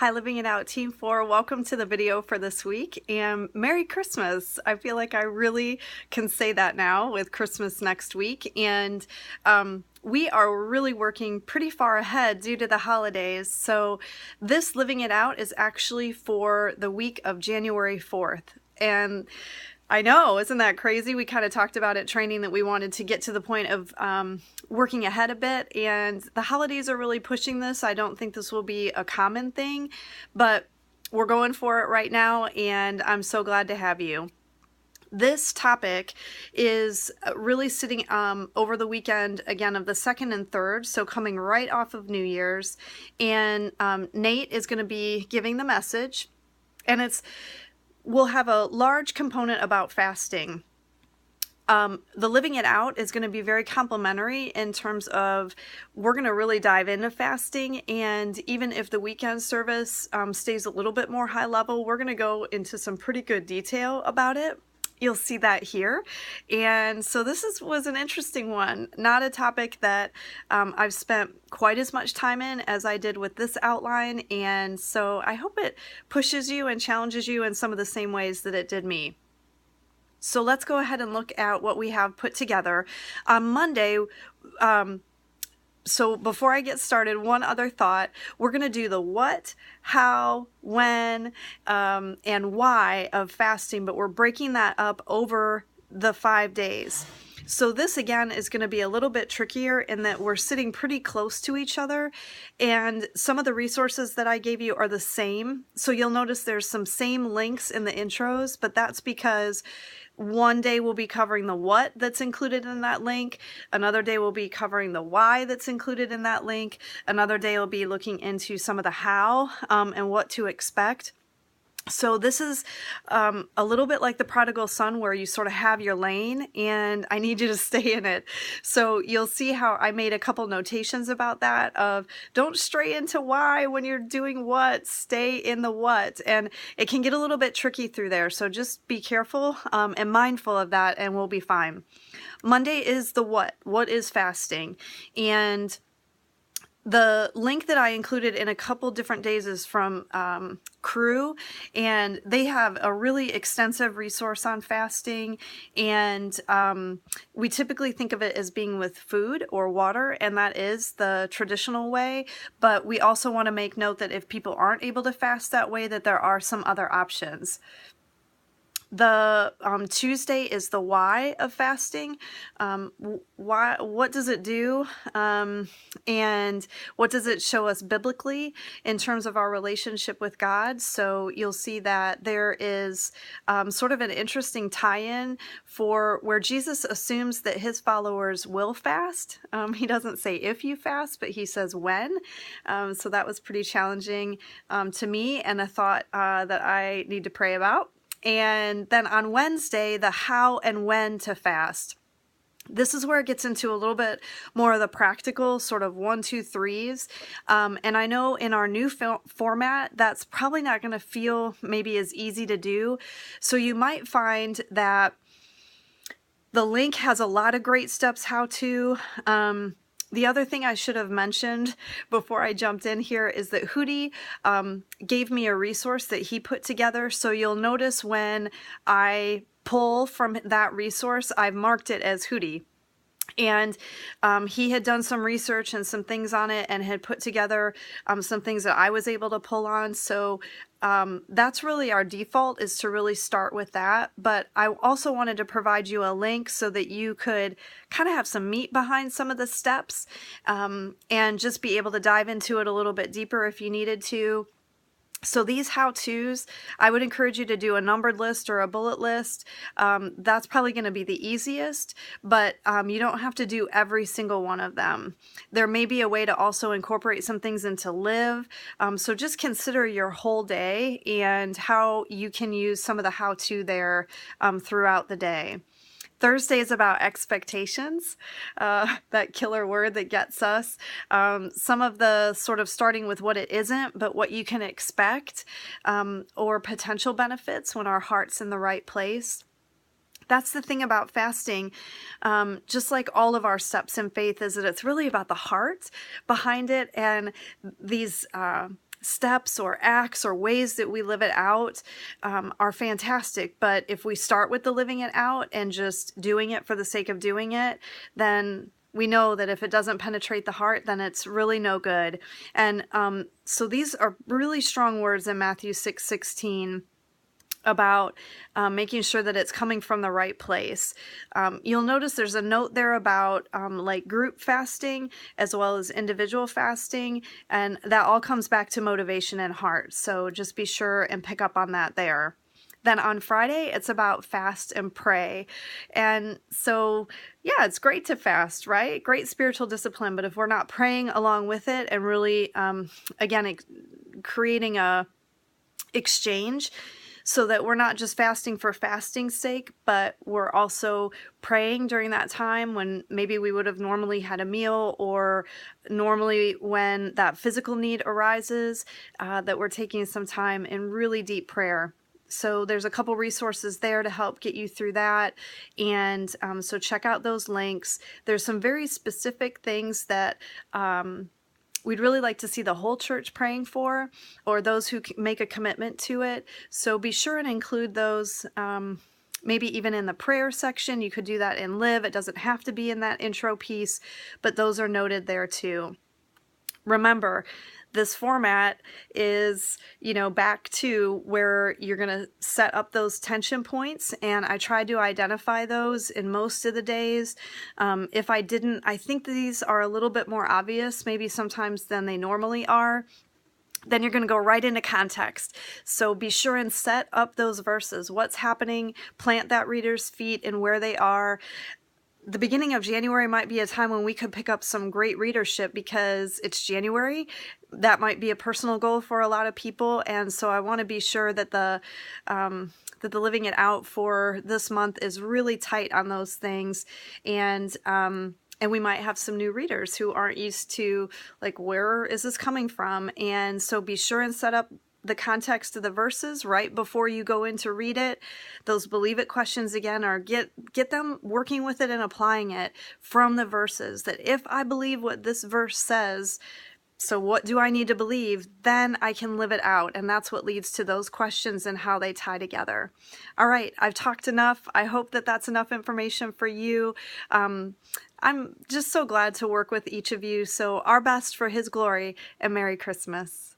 Hi, Living It Out Team 4. Welcome to the video for this week and Merry Christmas. I feel like I really can say that now with Christmas next week. And we are really working pretty far ahead due to the holidays. So this Living It Out is actually for the week of January 4th. And I know, isn't that crazy? We kind of talked about at training that we wanted to get to the point of working ahead a bit, and the holidays are really pushing this. I don't think this will be a common thing, but we're going for it right now, and I'm so glad to have you. This topic is really sitting over the weekend, again, of the 2nd and 3rd, so coming right off of New Year's, and Nate is going to be giving the message, and we'll have a large component about fasting. The Living It Out is going to be very complimentary in terms of we're going to really dive into fasting, and even if the weekend service stays a little bit more high level, we're going to go into some pretty good detail about it. You'll see that here. And so this was an interesting one, not a topic that I've spent quite as much time in as I did with this outline, and so I hope it pushes you and challenges you in some of the same ways that it did me. So let's go ahead and look at what we have put together. On Monday, so before I get started, one other thought. We're going to do the what, how, when, and why of fasting, but we're breaking that up over the 5 days. So this again is going to be a little bit trickier in that we're sitting pretty close to each other, and some of the resources that I gave you are the same. So you'll notice there's some same links in the intros, but that's because one day we'll be covering the what that's included in that link. Another day we'll be covering the why that's included in that link. Another day we'll be looking into some of the how and what to expect. So this is a little bit like the prodigal son, where you sort of have your lane and I need you to stay in it. So you'll see how I made a couple notations about that of don't stray into why when you're doing what, stay in the what. And it can get a little bit tricky through there. So just be careful and mindful of that, and we'll be fine. Monday is the what is fasting. And the link that I included in a couple different days is from Cru, and they have a really extensive resource on fasting, and we typically think of it as being with food or water, and that is the traditional way, but we also want to make note that if people aren't able to fast that way, that there are some other options. The Tuesday is the why of fasting. Why? What does it do? And what does it show us biblically in terms of our relationship with God? So you'll see that there is sort of an interesting tie-in for where Jesus assumes that his followers will fast. He doesn't say if you fast, but he says when. So that was pretty challenging to me, and a thought that I need to pray about. And then on Wednesday, the how and when to fast. This is where it gets into a little bit more of the practical sort of 1, 2, 3s. And I know in our new format, that's probably not going to feel maybe as easy to do. So you might find that the link has a lot of great steps how to. The other thing I should have mentioned before I jumped in here is that Hudi gave me a resource that he put together. So you'll notice when I pull from that resource, I've marked it as Hudi. And he had done some research and some things on it and had put together some things that I was able to pull on. So that's really our default, is to really start with that. But I also wanted to provide you a link so that you could kind of have some meat behind some of the steps and just be able to dive into it a little bit deeper if you needed to. So these how-tos, I would encourage you to do a numbered list or a bullet list. That's probably going to be the easiest, but you don't have to do every single one of them. There may be a way to also incorporate some things into Live. So just consider your whole day and how you can use some of the how-to there throughout the day. Thursday is about expectations, that killer word that gets us. Some of the sort of starting with what it isn't, but what you can expect, or potential benefits when our heart's in the right place. That's the thing about fasting, just like all of our steps in faith, is that it's really about the heart behind it, and these steps or acts or ways that we live it out are fantastic. But if we start with the living it out and just doing it for the sake of doing it, then we know that if it doesn't penetrate the heart, then it's really no good. And so these are really strong words in Matthew 6:16 about making sure that it's coming from the right place. You'll notice there's a note there about like group fasting as well as individual fasting, and that all comes back to motivation and heart. So just be sure and pick up on that there. Then on Friday, it's about fast and pray. And so, yeah, it's great to fast, right? Great spiritual discipline. But if we're not praying along with it and really, again, creating a exchange so that we're not just fasting for fasting's sake, but we're also praying during that time when maybe we would have normally had a meal, or normally when that physical need arises, that we're taking some time in really deep prayer. So there's a couple resources there to help get you through that. And so check out those links. There's some very specific things that we'd really like to see the whole church praying for, or those who make a commitment to it. So be sure and include those, maybe even in the prayer section. You could do that in Live. It doesn't have to be in that intro piece, but those are noted there too. Remember, this format is, back to where you're going to set up those tension points. And I tried to identify those in most of the days. If I didn't, I think these are a little bit more obvious, maybe sometimes than they normally are. Then you're going to go right into context. So be sure and set up those verses. What's happening? Plant that reader's feet in where they are. The beginning of January might be a time when we could pick up some great readership because it's January. That might be a personal goal for a lot of people. And so I want to be sure that the living it out for this month is really tight on those things. And we might have some new readers who aren't used to, like, where is this coming from? And so be sure and set up the context of the verses right before you go in to read it. Those believe it questions again are get them working with it and applying it from the verses. That if I believe what this verse says, so what do I need to believe? Then I can live it out. And that's what leads to those questions and how they tie together. All right, I've talked enough. I hope that that's enough information for you. I'm just so glad to work with each of you. So our best for His glory, and Merry Christmas.